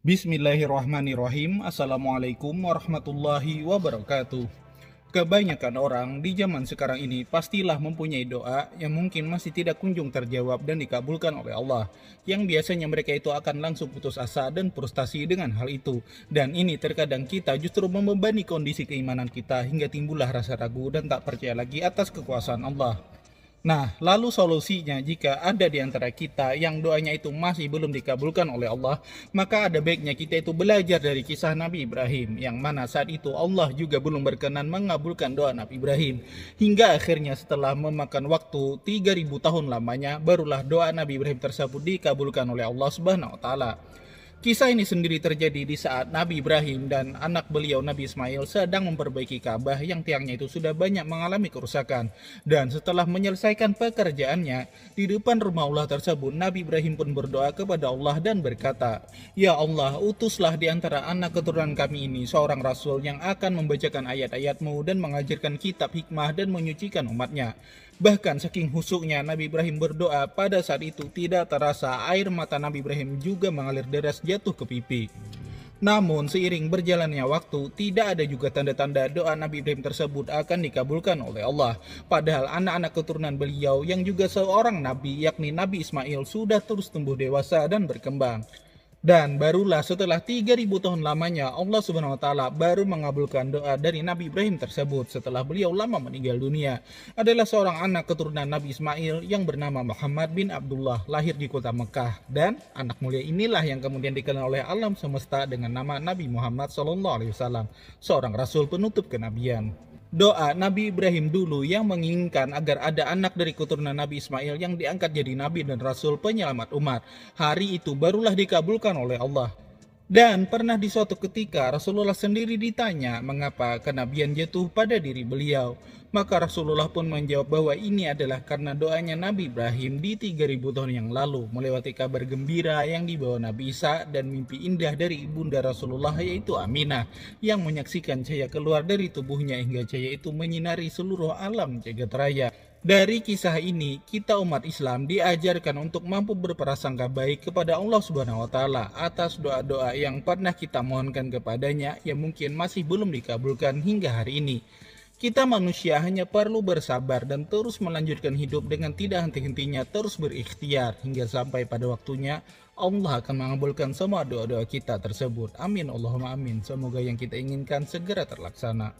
Bismillahirrahmanirrahim. Assalamualaikum warahmatullahi wabarakatuh. Kebanyakan orang di zaman sekarang ini pastilah mempunyai doa yang mungkin masih tidak kunjung terjawab dan dikabulkan oleh Allah. Yang biasanya mereka itu akan langsung putus asa dan frustasi dengan hal itu. Dan ini terkadang kita justru membebani kondisi keimanan kita hingga timbullah rasa ragu dan tak percaya lagi atas kekuasaan Allah. Nah, lalu solusinya jika ada di antara kita yang doanya itu masih belum dikabulkan oleh Allah, maka ada baiknya kita itu belajar dari kisah Nabi Ibrahim, yang mana saat itu Allah juga belum berkenan mengabulkan doa Nabi Ibrahim. Hingga akhirnya setelah memakan waktu 3000 tahun lamanya, barulah doa Nabi Ibrahim tersebut dikabulkan oleh Allah Subhanahu wa taala. Kisah ini sendiri terjadi di saat Nabi Ibrahim dan anak beliau Nabi Ismail sedang memperbaiki Ka'bah yang tiangnya itu sudah banyak mengalami kerusakan. Dan setelah menyelesaikan pekerjaannya, di depan rumah Allah tersebut, Nabi Ibrahim pun berdoa kepada Allah dan berkata, "Ya Allah, utuslah di antara anak keturunan kami ini seorang Rasul yang akan membacakan ayat-ayat-Mu dan mengajarkan kitab hikmah dan menyucikan umatnya." Bahkan saking husuknya Nabi Ibrahim berdoa, pada saat itu tidak terasa air mata Nabi Ibrahim juga mengalir deras jatuh ke pipi. Namun seiring berjalannya waktu, tidak ada juga tanda-tanda doa Nabi Ibrahim tersebut akan dikabulkan oleh Allah. Padahal anak-anak keturunan beliau yang juga seorang nabi, yakni Nabi Ismail, sudah terus tumbuh dewasa dan berkembang. Dan barulah setelah 3000 tahun lamanya Allah Subhanahu wa taala baru mengabulkan doa dari Nabi Ibrahim tersebut setelah beliau lama meninggal dunia. Adalah seorang anak keturunan Nabi Ismail yang bernama Muhammad bin Abdullah, lahir di kota Mekah, dan anak mulia inilah yang kemudian dikenal oleh alam semesta dengan nama Nabi Muhammad SAW, seorang rasul penutup kenabian. Doa Nabi Ibrahim dulu yang menginginkan agar ada anak dari keturunan Nabi Ismail yang diangkat jadi nabi dan rasul penyelamat umat. Hari itu barulah dikabulkan oleh Allah. Dan pernah di suatu ketika Rasulullah sendiri ditanya mengapa kenabian jatuh pada diri beliau. Maka Rasulullah pun menjawab bahwa ini adalah karena doanya Nabi Ibrahim di 3000 tahun yang lalu, melewati kabar gembira yang dibawa Nabi Isa dan mimpi indah dari ibunda Rasulullah, yaitu Aminah, yang menyaksikan cahaya keluar dari tubuhnya hingga cahaya itu menyinari seluruh alam jagat raya. Dari kisah ini, kita umat Islam diajarkan untuk mampu berprasangka baik kepada Allah Subhanahu wa taala atas doa-doa yang pernah kita mohonkan kepadanya yang mungkin masih belum dikabulkan hingga hari ini. Kita manusia hanya perlu bersabar dan terus melanjutkan hidup dengan tidak henti-hentinya terus berikhtiar hingga sampai pada waktunya Allah akan mengabulkan semua doa-doa kita tersebut. Amin Allahumma amin. Semoga yang kita inginkan segera terlaksana.